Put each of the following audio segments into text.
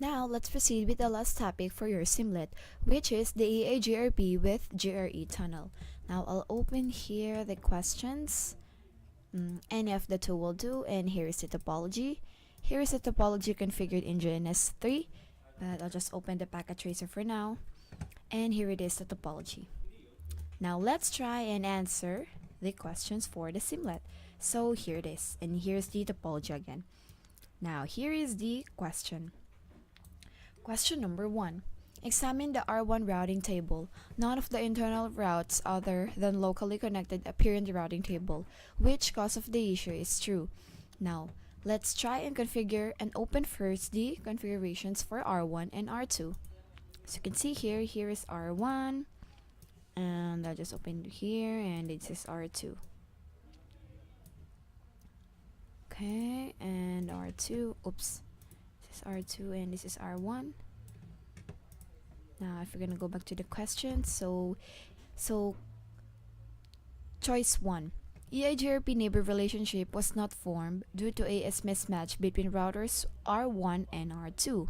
Now, let's proceed with the last topic for your SIMLET, which is the EIGRP with GRE tunnel. Now, I'll open here the questions. Any of the two will do, and here is the topology. Here is the topology configured in GNS3, but I'll just open the packet tracer for now. And here it is, the topology. Now, let's try and answer the questions for the SIMLET. So here it is, and here's the topology again. Now, here is the question. Question number 1. Examine the R1 routing table. None of the internal routes other than locally connected appear in the routing table. Which cause of the issue is true? Now, let's try and configure and open first the configurations for R1 and R2. As you can see here, here is R1, and I'll just open here, and this is R2. Okay, and R2, oops. This is R2 and this is R1. Now, if we're gonna go back to the question, so choice 1. EIGRP neighbor relationship was not formed due to AS mismatch between routers R1 and R2.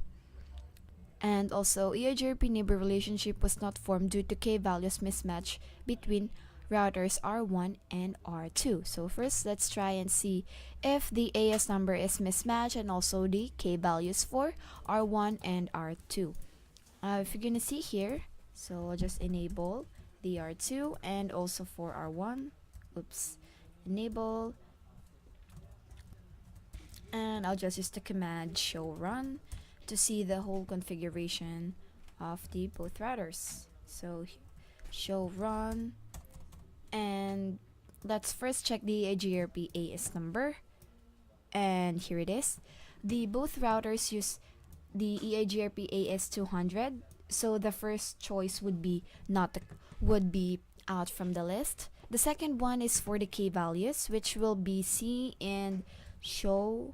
And also, EIGRP neighbor relationship was not formed due to K values mismatch between routers R1 and R2. So first, let's try and see if the AS number is mismatched and also the K values for R1 and R2. If you're gonna see here, so I'll just enable the R2 and also for R1. Oops, enable, and I'll just use the command show run to see the whole configuration of the both routers. So show run, and let's first check the EIGRP AS number, and here it is. The both routers use the EIGRP AS 200, so the first choice would be out from the list. The second one is for the K values, which will be C and show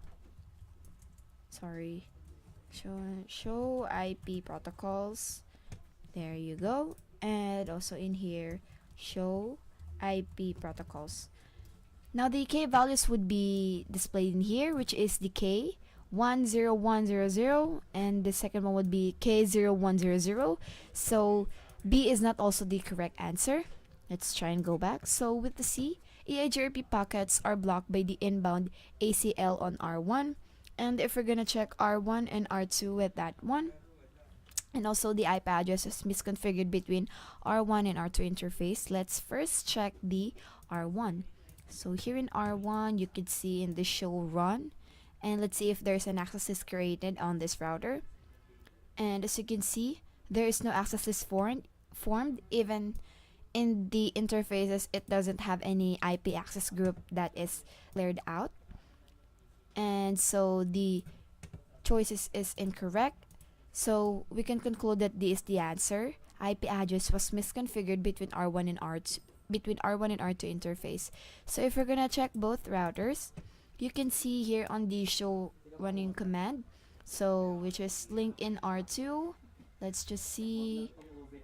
IP protocols. There you go. And also in here, show IP protocols. Now the K values would be displayed in here, which is the K10100, and the second one would be K0100. So B is not also the correct answer. Let's try and go back. So with the C, EIGRP packets are blocked by the inbound ACL on R1. And if we're gonna check R1 and R2 with that one, and also the IP address is misconfigured between R1 and R2 interface, let's first check the R1. So here in R1, you could see in the show run, and let's see if there's an access list created on this router. And as you can see, there is no access list formed. Even in the interfaces, it doesn't have any IP access group that is cleared out. And so the choice is incorrect. So we can conclude that this is the answer. IP address was misconfigured between R1 and R2 interface. So if we're gonna check both routers, you can see here on the show running command, so which is linked in R2. Let's just see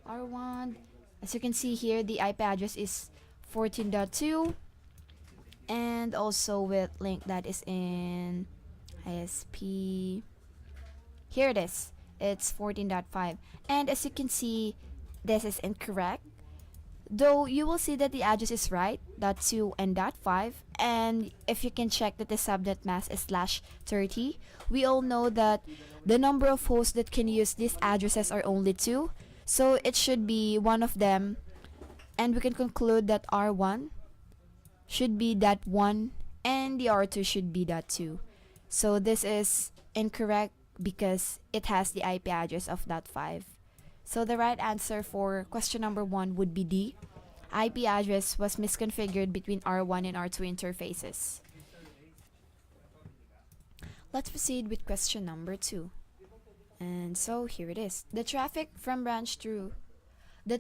R1. As you can see here, the IP address is 14.2, and also with link that is in ISP. Here it is. It's 14.5, and as you can see, this is incorrect. Though you will see that the address is right, .2 and .5, and if you can check that the subnet mask is /30, we all know that the number of hosts that can use these addresses are only 2, so it should be one of them, and we can conclude that R1 should be .1 and the R2 should be .2. So this is incorrect because it has the IP address of .5. So the right answer for question number 1 would be D. IP address was misconfigured between R1 and R2 interfaces. Let's proceed with question number 2. And so here it is. The traffic from branch 2 to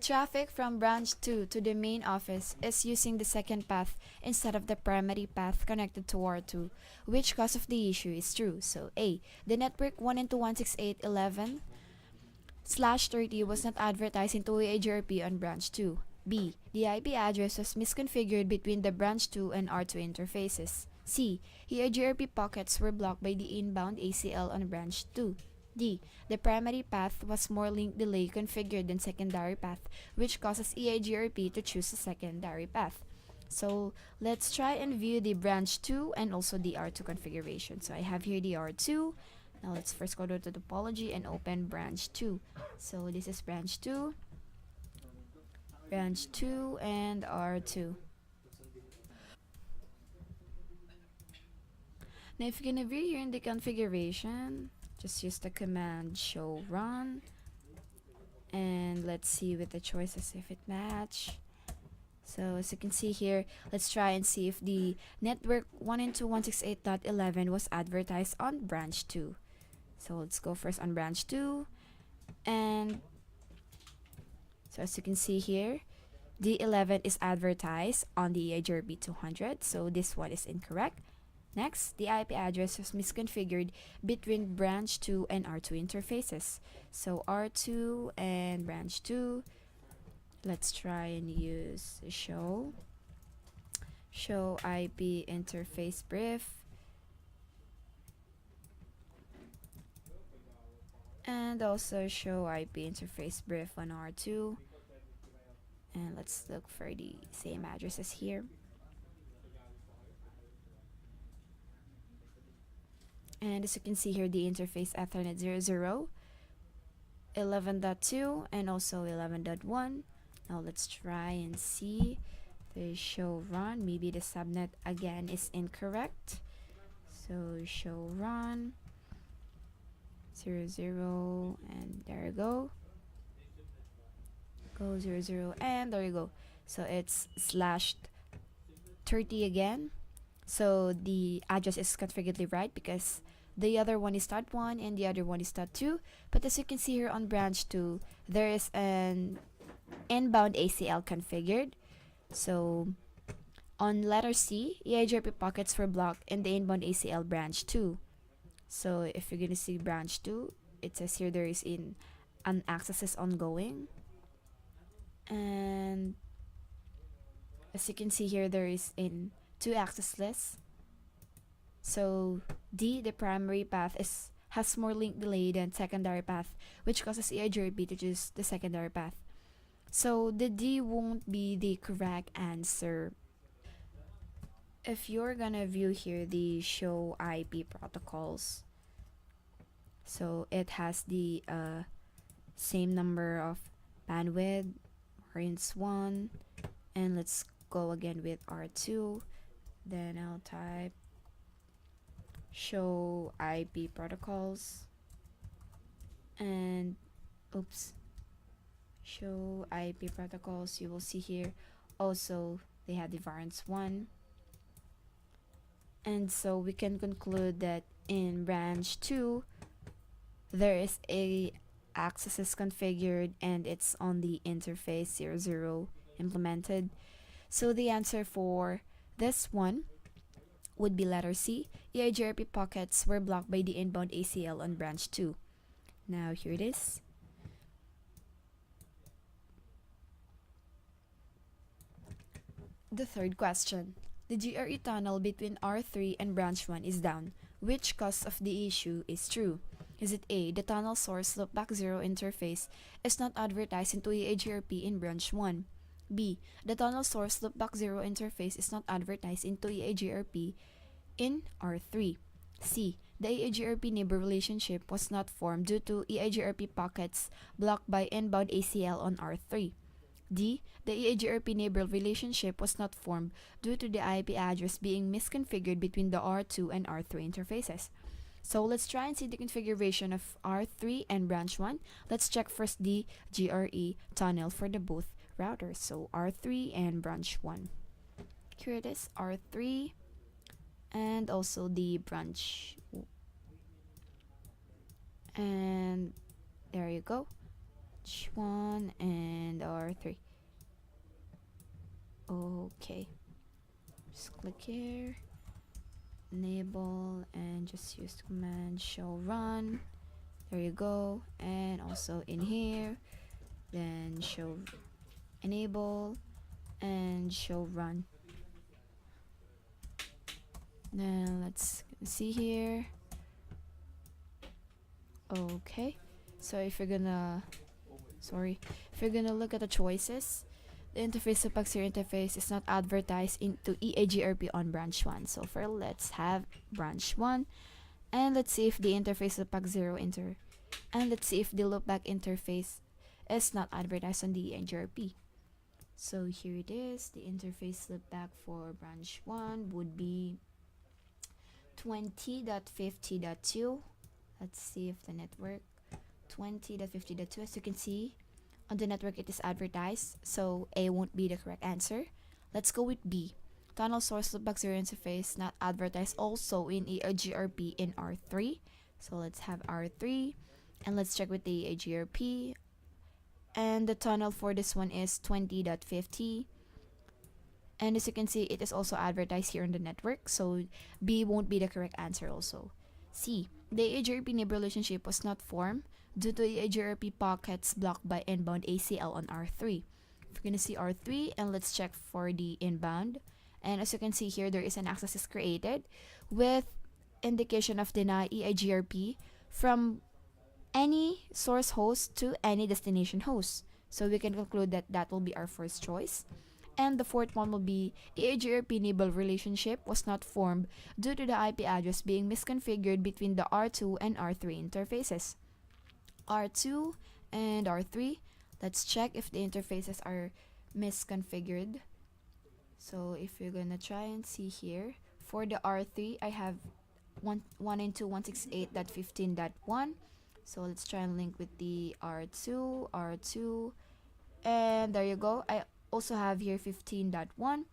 the main office is using the second path instead of the primary path connected to R2. Which cause of the issue is true? So A, the network 192.168.11/30 was not advertised into EIGRP on branch 2. B, the IP address was misconfigured between the branch 2 and R2 interfaces. C, EIGRP packets were blocked by the inbound ACL on branch 2. D. The primary path was more link delay configured than secondary path, which causes EIGRP to choose the secondary path. So let's try and view the branch 2 and also the R2 configuration. So I have here the R2. Now let's first go to the topology and open branch 2. So this is branch 2, and R2. Now if you're gonna view here in the configuration, just use the command show run, and let's see with the choices if it match. So as you can see here, let's try and see if the network 192.168.11 was advertised on branch 2. So let's go first on branch 2, and so as you can see here, the 11 is advertised on the EIGRP 200, so this one is incorrect. Next, the IP address was misconfigured between branch 2 and R2 interfaces. So R2 and branch 2, let's try and use show IP interface brief, and also show IP interface brief on R2, and let's look for the same addresses here. And as you can see here, the interface Ethernet 00, 11.2, and also 11.1. Now let's try and see the show run. Maybe the subnet again is incorrect. So show run 00, and there you go. Go 00, and there you go. So it's /30 again. So the address is configured right because the other one is .1 and the other one is .2. But as you can see here on branch 2, there is an inbound ACL configured. So on letter C, EIGRP packets were blocked in the inbound ACL branch 2. So if you're gonna see branch 2, it says here there is an access is ongoing. And as you can see here, there is in 2 access lists. So D, the primary path, has more link delay than secondary path, which causes EIGRP to choose the secondary path. So the D won't be the correct answer. If you're gonna view here the show IP protocols, so it has the same number of bandwidth, rinse 1, and let's go again with R2. Then I'll type show IP protocols, and show IP protocols. You will see here also they have the variance 1, and so we can conclude that in branch 2 there is a access is configured and it's on the interface 00 implemented. So the answer for this one would be letter C. EIGRP packets were blocked by the inbound ACL on branch 2. Now here it is. The third question. The GRE tunnel between R3 and branch 1 is down. Which cause of the issue is true? Is it A, the tunnel source loopback 0 interface is not advertised into EIGRP in branch 1? B, the tunnel source loopback 0 interface is not advertised into EIGRP in R3. C, the EIGRP neighbor relationship was not formed due to EIGRP packets blocked by inbound ACL on R3. D, the EIGRP neighbor relationship was not formed due to the IP address being misconfigured between the R2 and R3 interfaces. So let's try and see the configuration of R3 and branch 1. Let's check first the GRE tunnel for the both routers. So R3 and branch 1. Here it is, R3 and also the branch. And there you go. Branch 1 and R3. Okay. Just click here. Enable and just use the command show run. There you go. And also in here, then show enable and show run. Then let's see here. Okay, so if you're gonna look at the choices, the interface to Pag0 interface is not advertised into EIGRP on branch 1. So let's have branch 1, and let's see if the interface to Pag0 and let's see if the loopback interface is not advertised on the EIGRP. So here it is. The interface loopback for branch 1 would be 20.50.2. Let's see if the network 20.50.2, as you can see on the network it is advertised, so A won't be the correct answer. Let's go with B. Tunnel source loopback 0 interface not advertised also in EIGRP in R3. So let's have R3 and let's check with the EIGRP. And the tunnel for this one is 20.50. And as you can see, it is also advertised here on the network, so B won't be the correct answer also. C. The EIGRP neighbor relationship was not formed due to EIGRP packets blocked by inbound ACL on R3. We're going to see R3 and let's check for the inbound. And as you can see here, there is an access is created with indication of deny EIGRP from any source host to any destination host. So we can conclude that that will be our first choice. And the fourth one will be EIGRP neighbor relationship was not formed due to the IP address being misconfigured between the R2 and R3 interfaces. R2 and R3, let's check if the interfaces are misconfigured. So if you're gonna try and see here, for the R3, I have 192.168.15.1. So let's try and link with the R2, and there you go. I also have here 15.1,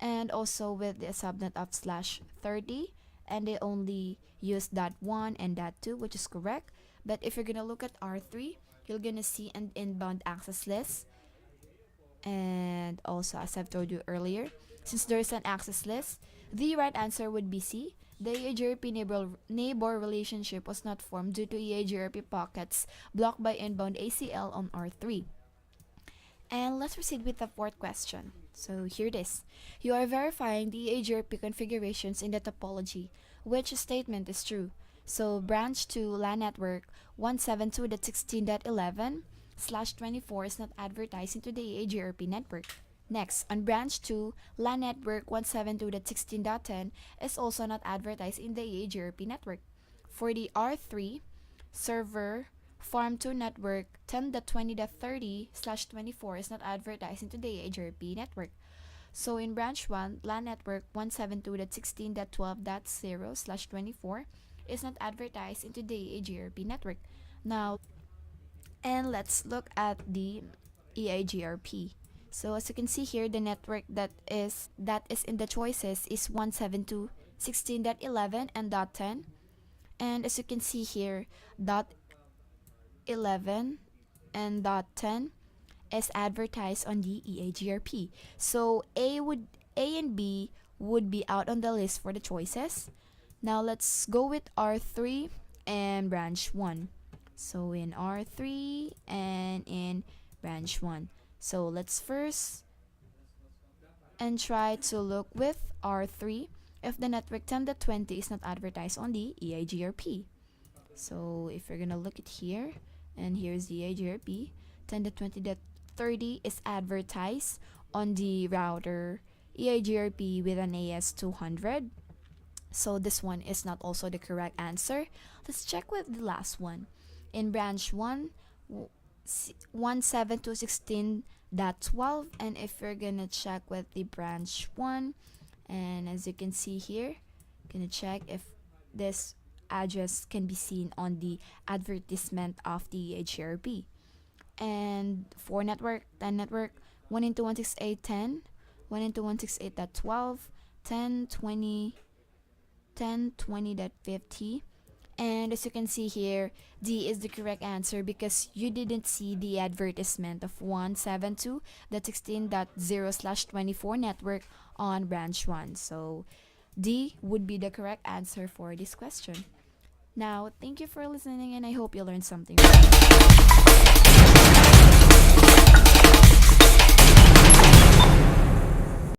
and also with the subnet of /30, and they only use .1 and .2, which is correct. But if you're gonna look at R3, you're gonna see an inbound access list. And also, as I've told you earlier, since there is an access list, the right answer would be C. The EIGRP neighbor relationship was not formed due to EIGRP packets blocked by inbound ACL on R3. And let's proceed with the fourth question. So here it is. You are verifying the EIGRP configurations in the topology. Which statement is true? So branch 2 LAN network 172.16.11/24 is not advertised into the EIGRP network. Next, on branch 2, LAN network 172.16.10 is also not advertised in the EIGRP network. For the R3, server farm 2 network 10.20.30/24 is not advertised into the EIGRP network. So in branch 1, LAN network 172.16.12.0/24 is not advertised into the EIGRP network. Now, and let's look at the EIGRP. So as you can see here, the network that is in the choices is 172.16.11 and .10. And as you can see here, .11 and .10 is advertised on the EIGRP. So A and B would be out on the list for the choices. Now let's go with R3 and branch 1. So in R3 and in branch 1. So let's first and try to look with R3 if the network 10.20 is not advertised on the EIGRP. So if you're gonna look at here, and here's the EIGRP, 10.20.30 is advertised on the router EIGRP with an AS200. So this one is not also the correct answer. Let's check with the last one. In branch 1, 172.16.12, and if you're gonna check with the branch 1, and as you can see here, gonna check if this address can be seen on the advertisement of the EIGRP. And for network 192.168.10, 192.168.12, 10.20.50. And as you can see here, D is the correct answer because you didn't see the advertisement of 172.16.0/24 network on branch 1. So D would be the correct answer for this question. Now, thank you for listening, and I hope you learned something.